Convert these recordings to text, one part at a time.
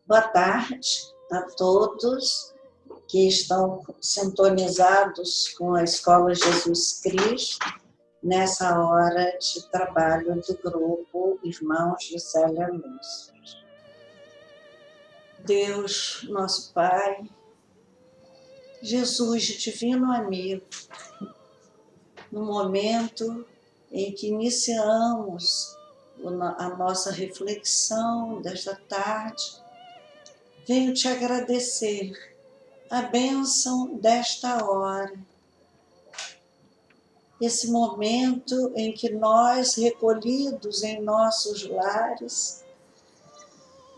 Boa tarde a todos que estão sintonizados com a Escola Jesus Cristo, nessa hora de trabalho do grupo Irmãos de Célia Lúcia. Deus, nosso Pai, Jesus, divino amigo, no momento em que iniciamos a nossa reflexão desta tarde, venho te agradecer a bênção desta hora, esse momento em que nós, recolhidos em nossos lares,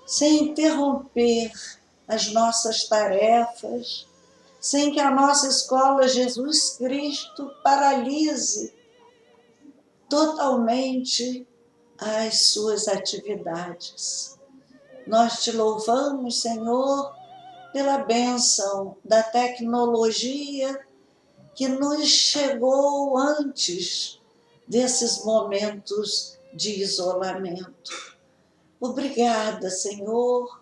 sem interromper as nossas tarefas, sem que a nossa escola Jesus Cristo paralise totalmente as suas atividades. Nós te louvamos, Senhor, pela bênção da tecnologia que nos chegou antes desses momentos de isolamento. Obrigada, Senhor,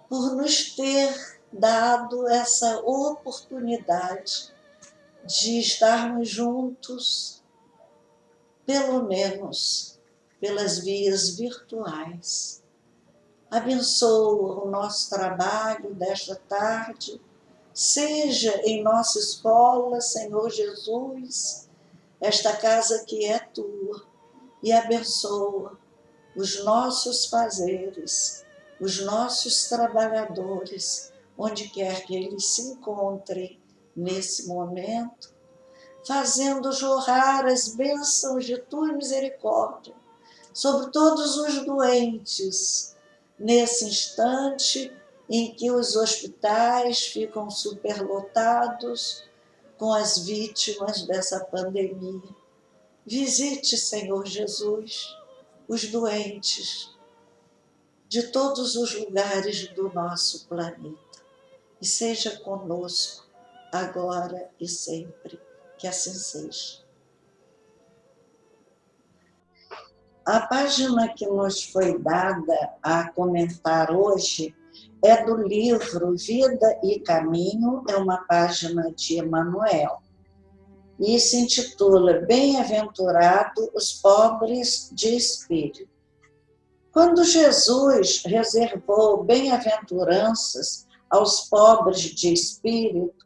por nos ter dado essa oportunidade de estarmos juntos, pelo menos pelas vias virtuais. Abençoa o nosso trabalho desta tarde, seja em nossa escola, Senhor Jesus, esta casa que é tua, e abençoa os nossos fazeres, os nossos trabalhadores, onde quer que eles se encontrem nesse momento, fazendo jorrar as bênçãos de tua misericórdia sobre todos os doentes, nesse instante em que os hospitais ficam superlotados com as vítimas dessa pandemia. Visite, Senhor Jesus, os doentes de todos os lugares do nosso planeta e seja conosco agora e sempre, que assim seja. A página que nos foi dada a comentar hoje é do livro Vida e Caminho, é uma página de Emmanuel, e se intitula Bem-aventurado os pobres de espírito. Quando Jesus reservou bem-aventuranças aos pobres de espírito,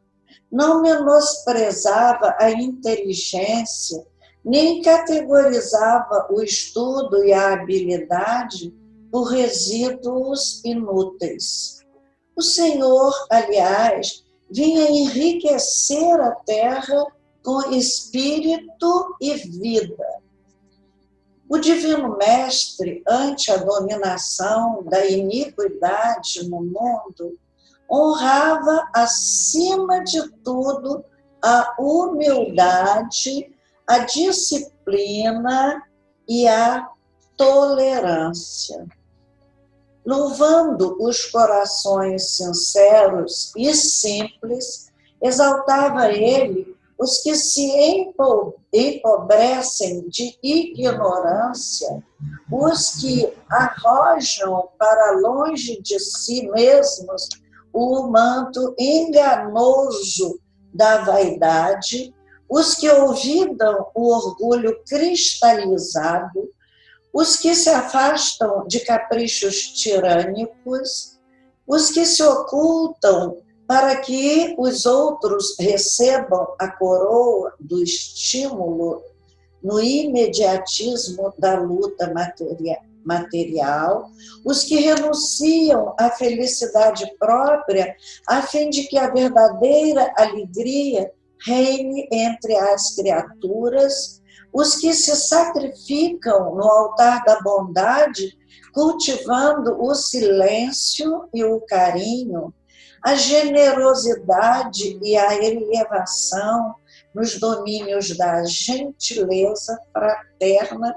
não menosprezava a inteligência, nem categorizava o estudo e a habilidade por resíduos inúteis. O Senhor, aliás, vinha enriquecer a terra com espírito e vida. O Divino Mestre, ante a dominação da iniquidade no mundo, honrava, acima de tudo, a humildade, a disciplina e a tolerância. Louvando os corações sinceros e simples, exaltava ele os que se empobrecem de ignorância, os que arrojam para longe de si mesmos o manto enganoso da vaidade, os que olvidam o orgulho cristalizado, os que se afastam de caprichos tirânicos, os que se ocultam para que os outros recebam a coroa do estímulo no imediatismo da luta material, os que renunciam à felicidade própria a fim de que a verdadeira alegria reine entre as criaturas, os que se sacrificam no altar da bondade, cultivando o silêncio e o carinho, a generosidade e a elevação nos domínios da gentileza fraterna,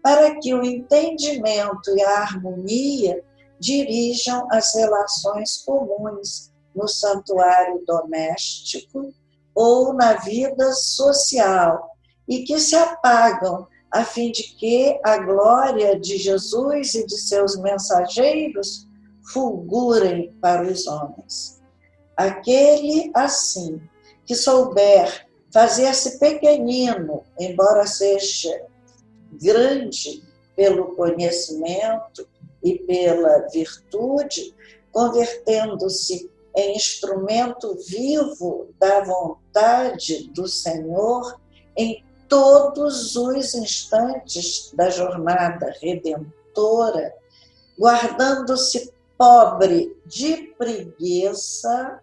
para que o entendimento e a harmonia dirijam as relações comuns no santuário doméstico ou na vida social, e que se apagam a fim de que a glória de Jesus e de seus mensageiros fulgurem para os homens. Aquele, assim, que souber fazer-se pequenino, embora seja grande pelo conhecimento e pela virtude, convertendo-se em instrumento vivo da vontade do Senhor em todos os instantes da jornada redentora, guardando-se pobre de preguiça,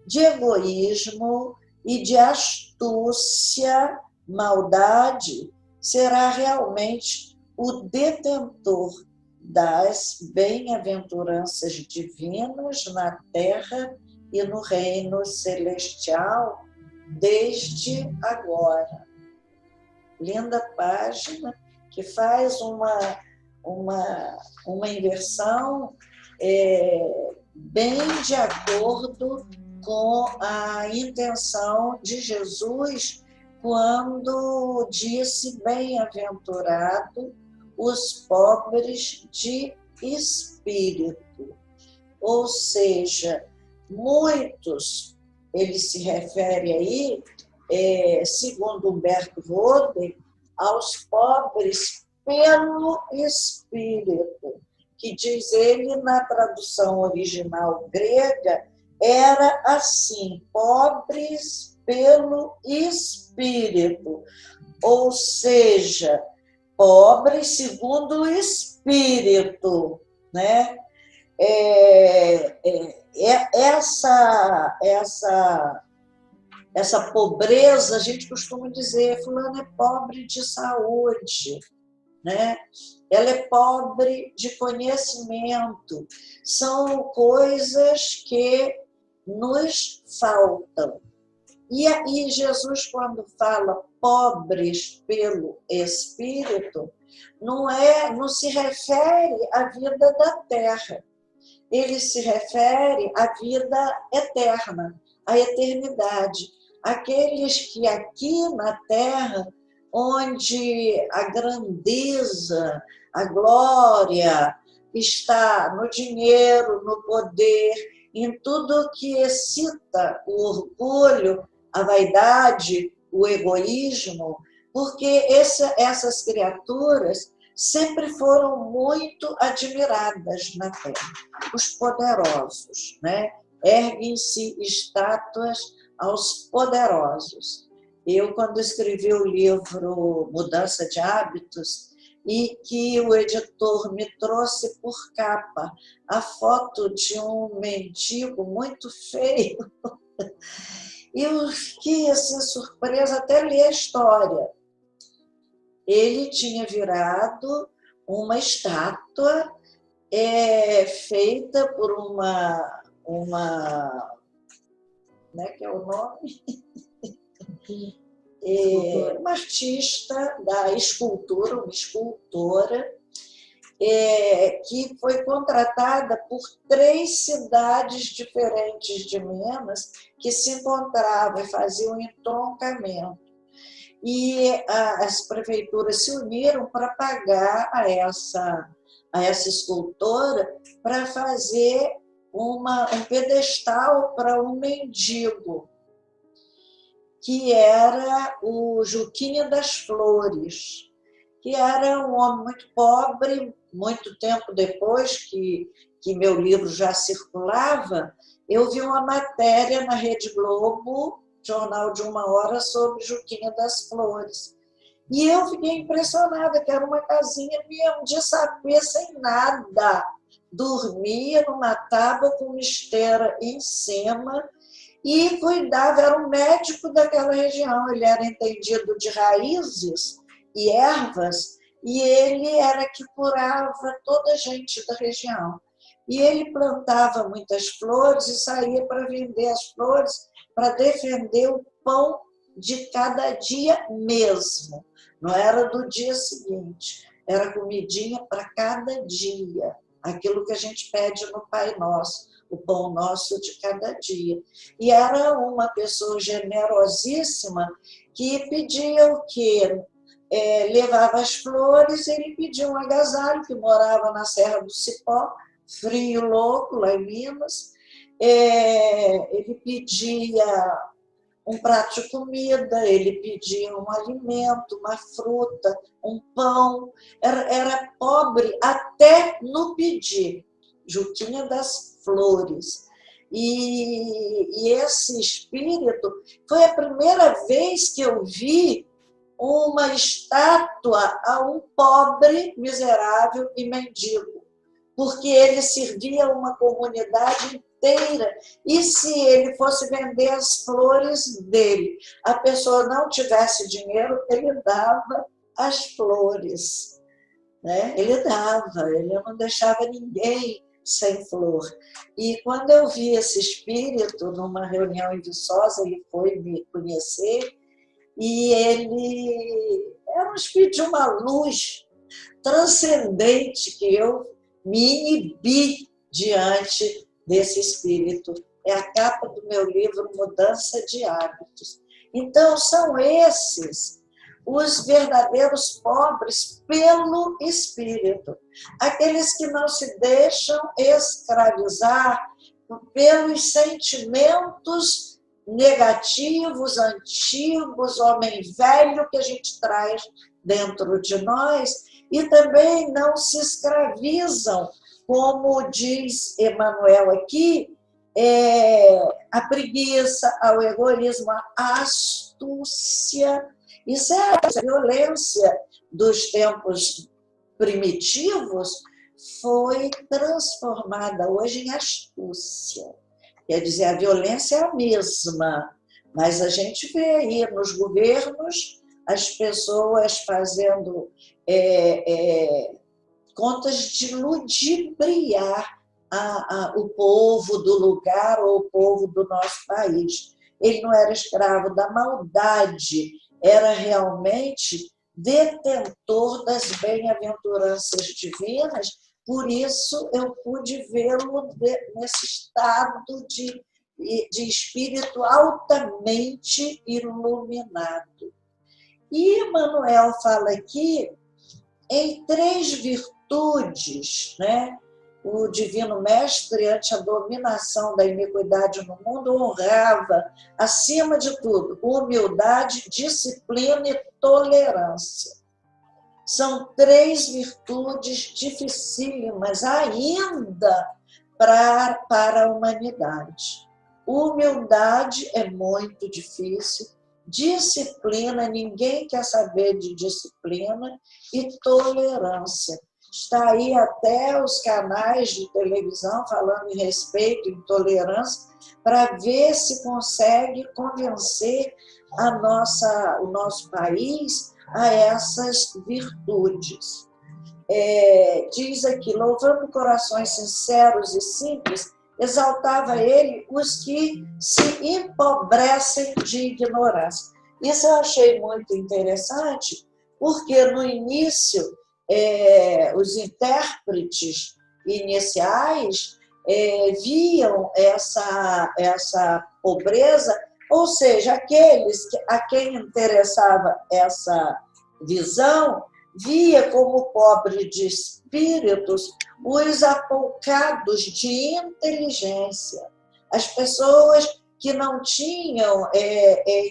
de egoísmo e de astúcia, maldade, será realmente o detentor das bem-aventuranças divinas na terra e no reino celestial desde agora. Linda página que faz uma inversão bem de acordo com a intenção de Jesus quando disse: bem-aventurado os pobres de espírito. Ou seja, muitos, ele se refere aí, segundo Humberto Roden, aos pobres pelo espírito, que diz ele na tradução original grega, era assim, pobres pelo espírito, ou seja, pobres segundo o espírito, né? Essa pobreza, a gente costuma dizer, fulano é pobre de saúde, né? Ela é pobre de conhecimento. São coisas que nos faltam. E aí Jesus, quando fala pobres pelo Espírito, não se refere à vida da terra. Ele se refere à vida eterna, à eternidade. Aqueles que aqui na terra, onde a grandeza, a glória está no dinheiro, no poder, em tudo que excita o orgulho, a vaidade, o egoísmo, porque essas criaturas sempre foram muito admiradas na terra. Os poderosos, né? Erguem-se estátuas aos poderosos. Eu, quando escrevi o livro Mudança de Hábitos, e que o editor me trouxe por capa a foto de um mendigo muito feio, e eu fiquei assim, surpresa até ler a história. Ele tinha virado uma estátua feita por uma como é que é o nome? Uma artista da escultura, uma escultora, que foi contratada por 3 cidades diferentes de Minas que se encontravam e faziam um entroncamento. E as prefeituras se uniram para pagar a essa escultora para fazer um pedestal para um mendigo, que era o Juquinha das Flores, que era um homem muito pobre. Muito tempo depois que meu livro já circulava, eu vi uma matéria na Rede Globo, jornal de 1 hora, sobre Juquinha das Flores. E eu fiquei impressionada, que era uma casinha mesmo de sapê, sem nada. Dormia numa tábua com uma esteira em cima e cuidava, era um médico daquela região. Ele era entendido de raízes e ervas, e ele era que curava toda a gente da região. E ele plantava muitas flores e saía para vender as flores, para defender o pão de cada dia mesmo. Não era do dia seguinte, era comidinha para cada dia. Aquilo que a gente pede no Pai Nosso, o pão nosso de cada dia. E era uma pessoa generosíssima que pedia o quê? levava as flores, ele pedia um agasalho, que morava na Serra do Cipó, frio louco, lá em Minas. Ele pedia um prato de comida, ele pedia um alimento, uma fruta, um pão. Era pobre até no pedir. Juquinha das Flores. E esse espírito foi a primeira vez que eu vi uma estátua a um pobre, miserável e mendigo, porque ele servia uma comunidade inteira. E se ele fosse vender as flores dele, a pessoa não tivesse dinheiro, ele dava as flores, né? Ele dava, ele não deixava ninguém sem flor. E quando eu vi esse espírito numa reunião em Viçosa, ele foi me conhecer, e ele era um espírito de uma luz transcendente, que eu me inibi diante desse espírito. É a capa do meu livro Mudança de Hábitos. Então, são esses os verdadeiros pobres pelo espírito, aqueles que não se deixam escravizar pelos sentimentos negativos, antigos, homem velho que a gente traz dentro de nós, e também não se escravizam, como diz Emmanuel aqui, a preguiça, ao egoísmo, a astúcia. Isso é a violência dos tempos primitivos, foi transformada hoje em astúcia. Quer dizer, a violência é a mesma, mas a gente vê aí nos governos as pessoas fazendo contas de ludibriar o povo do lugar ou o povo do nosso país. Ele não era escravo da maldade, era realmente detentor das bem-aventuranças divinas. Por isso eu pude vê-lo nesse estado de espírito altamente iluminado. E Emmanuel fala aqui em 3 virtudes, né? O Divino Mestre, ante a dominação da iniquidade no mundo, honrava, acima de tudo, humildade, disciplina e tolerância. São 3 virtudes dificílimas ainda para a humanidade. Humildade é muito difícil, disciplina, ninguém quer saber de disciplina, e tolerância. Está aí até os canais de televisão falando em respeito, em tolerância, para ver se consegue convencer o nosso país a essas virtudes. Diz aqui, louvando corações sinceros e simples, exaltava ele os que se empobrecem de ignorância. Isso eu achei muito interessante, porque no início, os intérpretes iniciais viam essa pobreza, ou seja, aqueles a quem interessava essa visão, via como pobre de espíritos os apoucados de inteligência, as pessoas que não tinham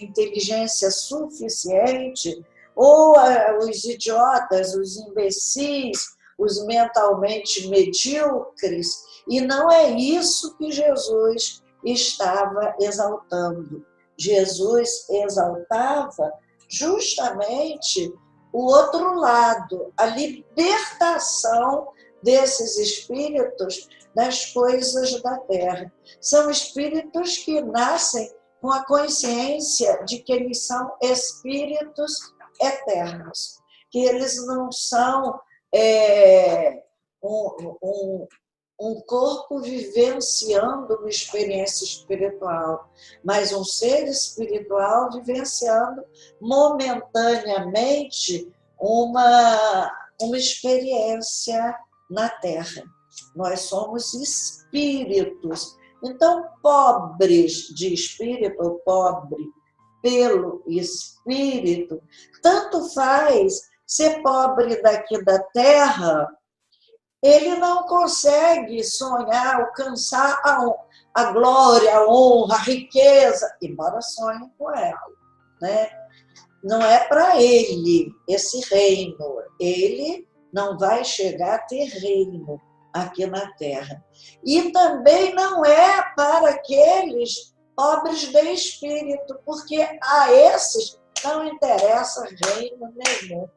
inteligência suficiente, ou os idiotas, os imbecis, os mentalmente medíocres, e não é isso que Jesus estava exaltando. Jesus exaltava justamente o outro lado, a libertação desses espíritos das coisas da terra. São espíritos que nascem com a consciência de que eles são espíritos eternos, que eles não são um corpo vivenciando uma experiência espiritual, mas um ser espiritual vivenciando momentaneamente uma experiência na Terra. Nós somos espíritos. Então, pobres de espírito, ou pobre pelo Espírito, tanto faz ser pobre daqui da terra, ele não consegue sonhar, alcançar a glória, a honra, a riqueza, embora sonhe com ela, né? Não é para ele esse reino, ele não vai chegar a ter reino aqui na terra. E também não é para aqueles pobres de espírito, porque a esses não interessa reino nenhum,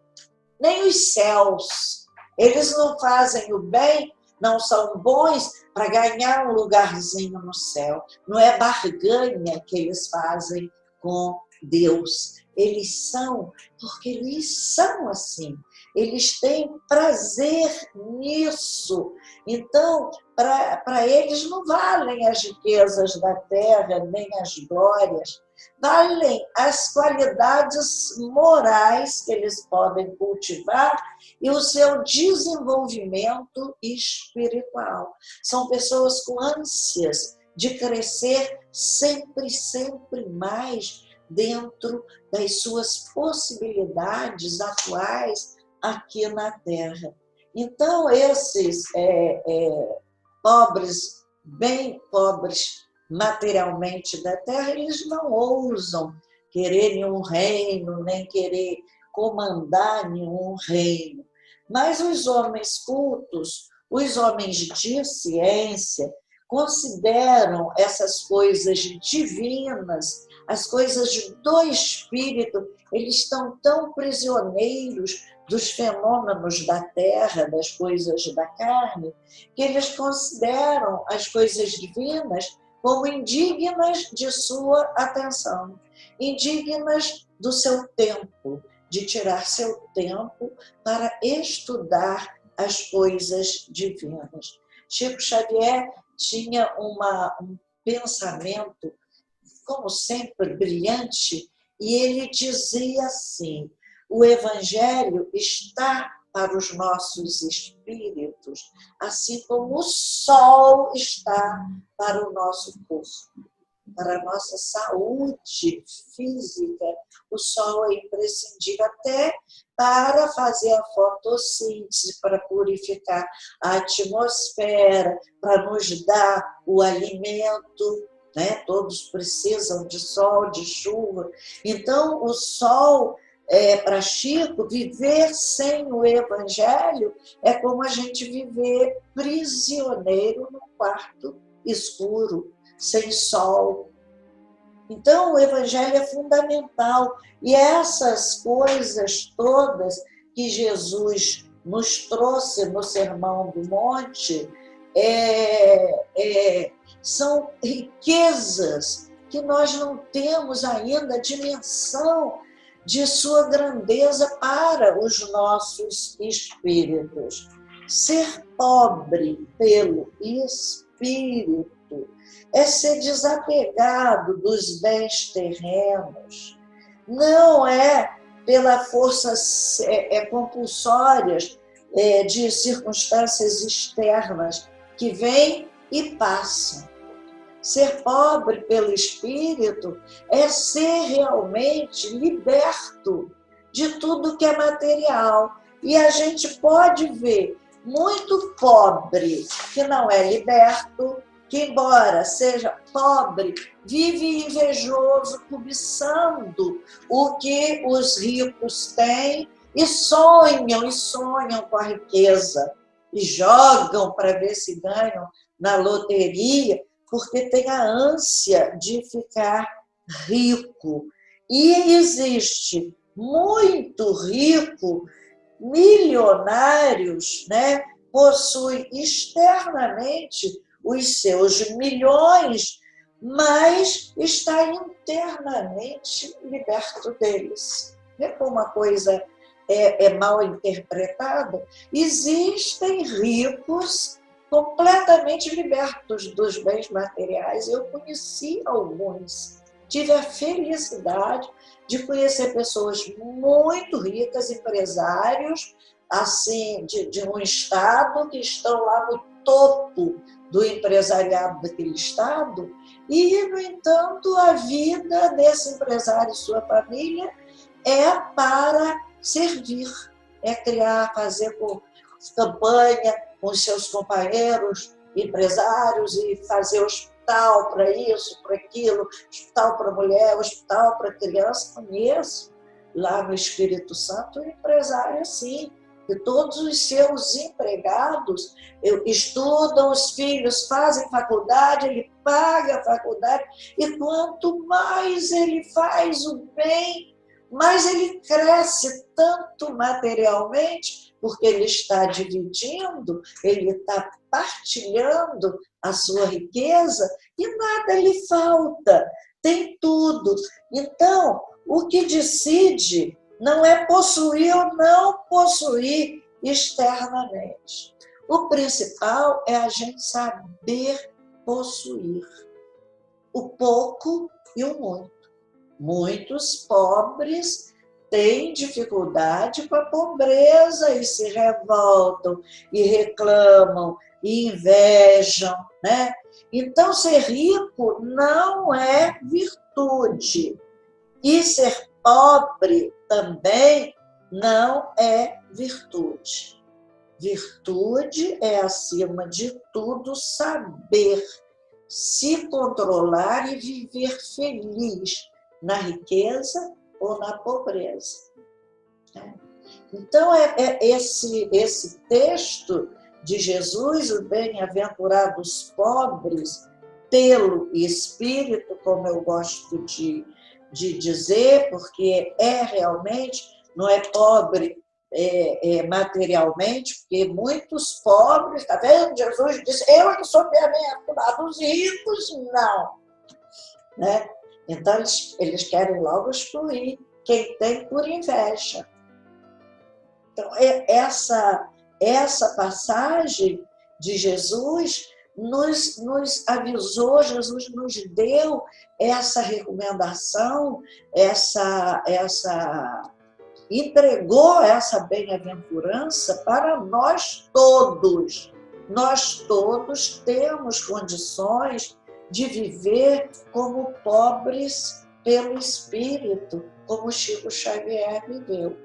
nem os céus. Eles não fazem o bem, não são bons para ganhar um lugarzinho no céu. Não é barganha que eles fazem com Deus. Eles são, porque eles são assim. Eles têm prazer nisso. Então, para eles não valem as riquezas da terra, nem as glórias. Valem as qualidades morais que eles podem cultivar e o seu desenvolvimento espiritual. São pessoas com ânsias de crescer sempre, sempre mais dentro das suas possibilidades atuais aqui na Terra. Então, esses pobres, bem pobres materialmente da Terra, eles não ousam querer nenhum reino, nem querer comandar nenhum reino. Mas os homens cultos, os homens de ciência, consideram essas coisas divinas, as coisas do espírito, eles estão tão prisioneiros dos fenômenos da terra, das coisas da carne, que eles consideram as coisas divinas como indignas de sua atenção, indignas do seu tempo, de tirar seu tempo para estudar as coisas divinas. Chico Xavier tinha um pensamento, como sempre, brilhante, e ele dizia assim: o Evangelho está para os nossos espíritos, assim como o sol está para o nosso corpo, para a nossa saúde física. O sol é imprescindível até para fazer a fotossíntese, para purificar a atmosfera, para nos dar o alimento, né? Todos precisam de sol, de chuva. Então, o sol, para Chico, viver sem o Evangelho é como a gente viver prisioneiro num quarto escuro, sem sol. Então, o Evangelho é fundamental. E essas coisas todas que Jesus nos trouxe no Sermão do Monte são riquezas que nós não temos ainda dimensão de sua grandeza para os nossos espíritos. Ser pobre pelo Espírito é ser desapegado dos bens terrenos, não é pela força compulsórias de circunstâncias externas que vêm e passam. Ser pobre pelo Espírito é ser realmente liberto de tudo que é material. E a gente pode ver muito pobre que não é liberto, que, embora seja pobre, vive invejoso, cobiçando o que os ricos têm e sonham com a riqueza. E jogam para ver se ganham na loteria, porque tem a ânsia de ficar rico. E existe muito rico, milionários, né? Possui externamente os seus milhões, mas está internamente liberto deles. Vê como uma coisa é mal interpretada? Existem ricos completamente libertos dos bens materiais. Eu conheci alguns. Tive a felicidade de conhecer pessoas muito ricas, empresários, assim, de um estado, que estão lá no topo do empresariado daquele estado, E, no entanto, a vida desse empresário e sua família é para servir, é criar, fazer campanha com os seus companheiros empresários e fazer hospital para isso, para aquilo, hospital para mulher, hospital para criança. Conheço lá no Espírito Santo um empresário assim, que todos os seus empregados estudam, os filhos fazem faculdade, ele paga a faculdade, e quanto mais ele faz o bem, mais ele cresce tanto materialmente, porque ele está dividindo, ele está partilhando a sua riqueza e nada lhe falta, tem tudo. Então, o que decide não é possuir ou não possuir externamente. O principal é a gente saber possuir o pouco e o muito. Muitos pobres têm dificuldade com a pobreza e se revoltam e reclamam e invejam, né? Então, ser rico não é virtude. E ser pobre também não é virtude. Virtude é, acima de tudo, saber se controlar e viver feliz na riqueza ou na pobreza. Então, esse texto de Jesus, os bem-aventurados pobres pelo Espírito, como eu gosto de dizer, porque realmente, não é pobre materialmente, porque muitos pobres, está vendo? Jesus disse, eu que sou bem-aventurado, os ricos não. Né? Então, eles querem logo excluir quem tem por inveja. Então, essa passagem de Jesus nos avisou, Jesus nos deu essa recomendação, entregou essa bem-aventurança para nós todos. Nós todos temos condições de viver como pobres pelo Espírito, como Chico Xavier viveu,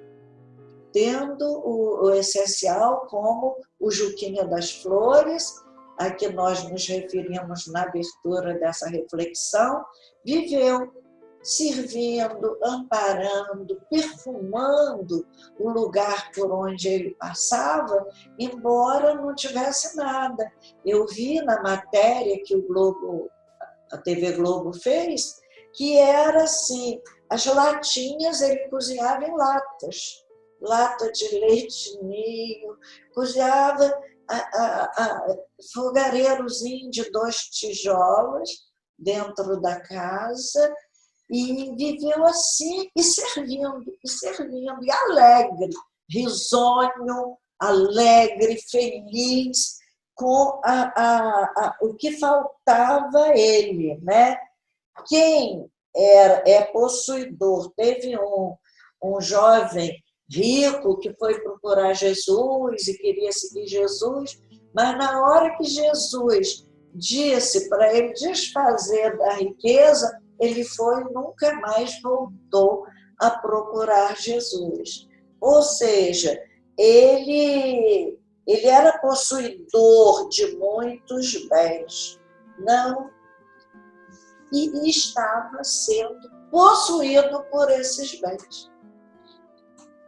tendo o essencial como o Juquinha das Flores, a que nós nos referimos na abertura dessa reflexão, viveu servindo, amparando, perfumando o lugar por onde ele passava, embora não tivesse nada. Eu vi na matéria que a TV Globo fez, que era assim, as latinhas ele cozinhava em latas, lata de leite ninho, cozinhava fogareirozinho de 2 tijolos dentro da casa, e viveu assim, e servindo, e alegre, risonho, alegre, feliz, com o que faltava a ele, né? Quem é possuidor, teve um jovem rico que foi procurar Jesus e queria seguir Jesus, mas na hora que Jesus disse para ele desfazer da riqueza, ele foi e nunca mais voltou a procurar Jesus. Ou seja, ele era possuidor de muitos bens, não, e estava sendo possuído por esses bens.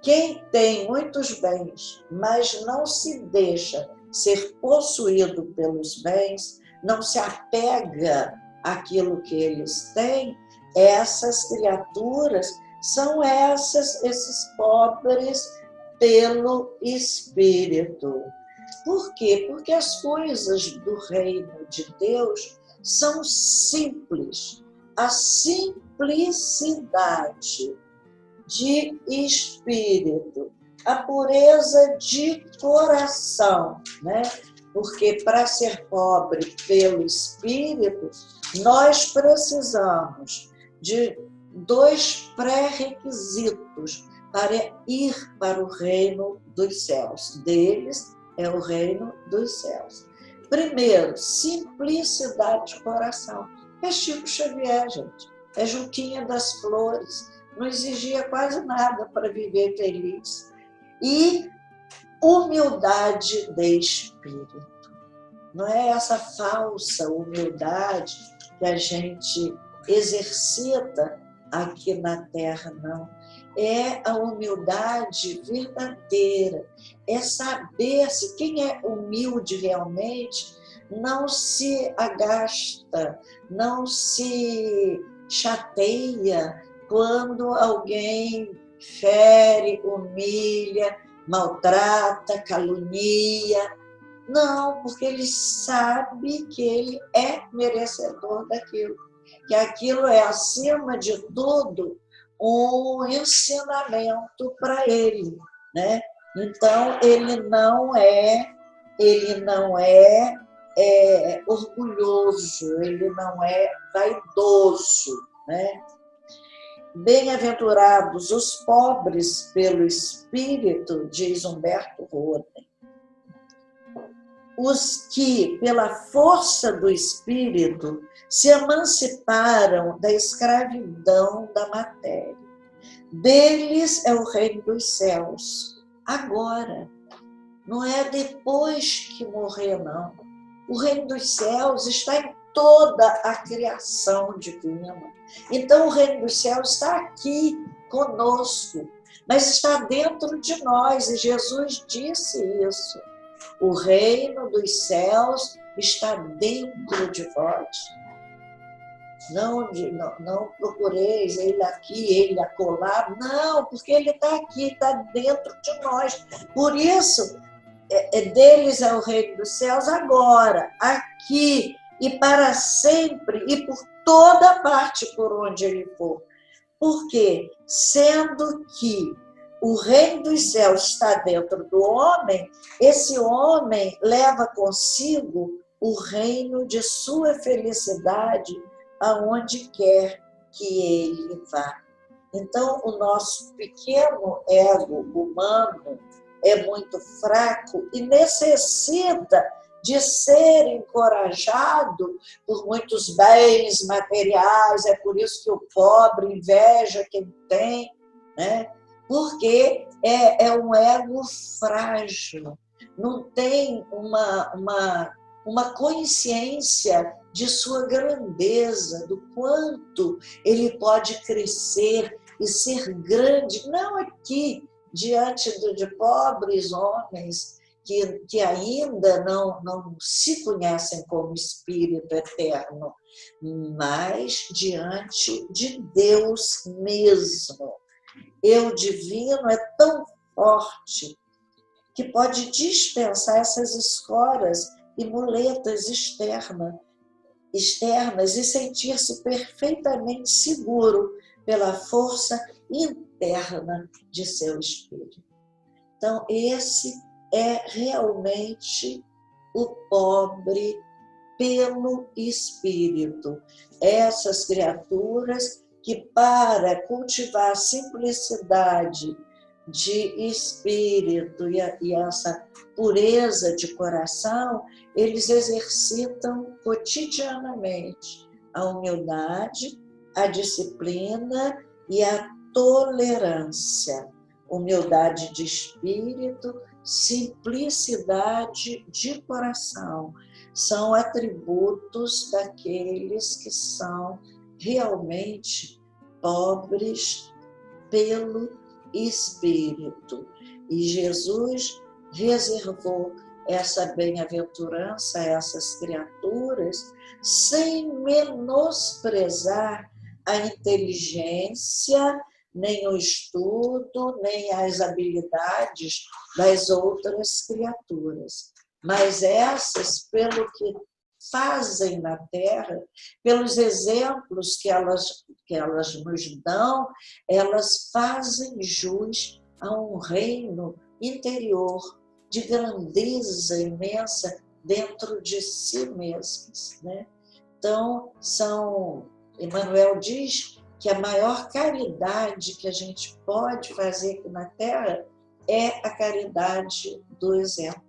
Quem tem muitos bens, mas não se deixa ser possuído pelos bens, não se apega àquilo que eles têm, essas criaturas são esses pobres pelo Espírito. Por quê? Porque as coisas do reino de Deus são simples. A simplicidade de espírito, a pureza de coração, né? Porque para ser pobre pelo Espírito, nós precisamos de 2 pré-requisitos para ir para o reino dos céus. Deles é o reino dos céus. Primeiro, simplicidade de coração. É Chico Xavier, gente. É Juquinha das Flores. Não exigia quase nada para viver feliz. E humildade de espírito. Não é essa falsa humildade que a gente exercita aqui na Terra, não. É a humildade verdadeira. É saber-se. Quem é humilde realmente não se agasta, não se chateia quando alguém fere, humilha, maltrata, calunia. Não, porque ele sabe que ele é merecedor daquilo. Que aquilo é, acima de tudo, um ensinamento para ele, né? Então, ele não é orgulhoso, ele não é vaidoso, né? Bem-aventurados os pobres pelo Espírito, diz Humberto Roden. Os que, pela força do Espírito, se emanciparam da escravidão da matéria. Deles é o reino dos céus, agora. Não é depois que morrer, não. O reino dos céus está em toda a criação divina. Então, o reino dos céus está aqui conosco, mas está dentro de nós, e Jesus disse isso. O reino dos céus está dentro de vós. Não procureis ele aqui, ele acolá. Não, porque ele está aqui, está dentro de nós. Por isso, deles é o reino dos céus agora, aqui e para sempre e por toda parte por onde ele for. Porque, sendo que o reino dos céus está dentro do homem, esse homem leva consigo o reino de sua felicidade aonde quer que ele vá. Então, o nosso pequeno ego humano é muito fraco e necessita de ser encorajado por muitos bens materiais. É por isso que o pobre inveja quem tem, né? Porque é um ego frágil, não tem uma consciência de sua grandeza, do quanto ele pode crescer e ser grande, não aqui, diante de pobres homens que ainda não se conhecem como espírito eterno, mas diante de Deus mesmo. Eu divino é tão forte que pode dispensar essas escoras e muletas externas e sentir-se perfeitamente seguro pela força interna de seu espírito. Então, esse é realmente o pobre pelo espírito. Essas criaturas que, para cultivar a simplicidade de espírito e essa pureza de coração, eles exercitam cotidianamente a humildade, a disciplina e a tolerância. Humildade de espírito, simplicidade de coração. São atributos daqueles que são realmente pobres pelo espírito. E Jesus reservou essa bem-aventurança a essas criaturas sem menosprezar a inteligência, nem o estudo, nem as habilidades das outras criaturas. Mas essas, pelo que fazem na Terra, pelos exemplos que elas nos dão, elas fazem jus a um reino interior de grandeza imensa dentro de si mesmas, né? Então, Emmanuel diz que a maior caridade que a gente pode fazer aqui na Terra é a caridade do exemplo.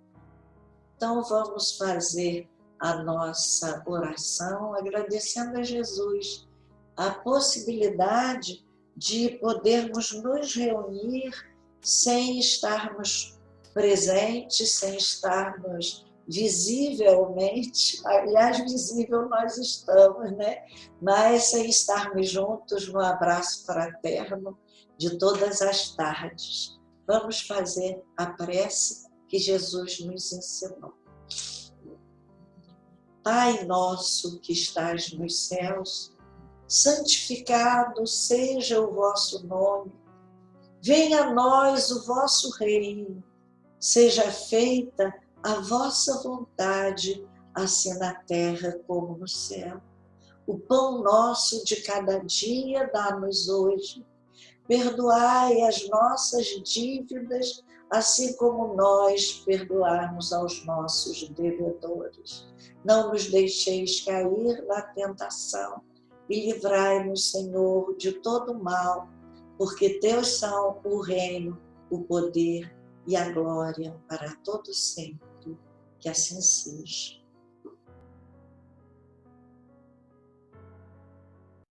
Então, vamos fazer a nossa oração, agradecendo a Jesus a possibilidade de podermos nos reunir sem estarmos presentes, sem estarmos visivelmente, aliás, visível nós estamos, né? Mas sem estarmos juntos no abraço fraterno de todas as tardes. Vamos fazer a prece que Jesus nos ensinou. Pai nosso que estás nos céus, santificado seja o vosso nome. Venha a nós o vosso reino. Seja feita a vossa vontade, assim na terra como no céu. O pão nosso de cada dia dá-nos hoje. Perdoai as nossas dívidas, assim como nós perdoarmos aos nossos devedores. Não nos deixeis cair na tentação e livrai-nos, Senhor, de todo mal, porque teus são o reino, o poder e a glória para todo sempre. Que assim seja.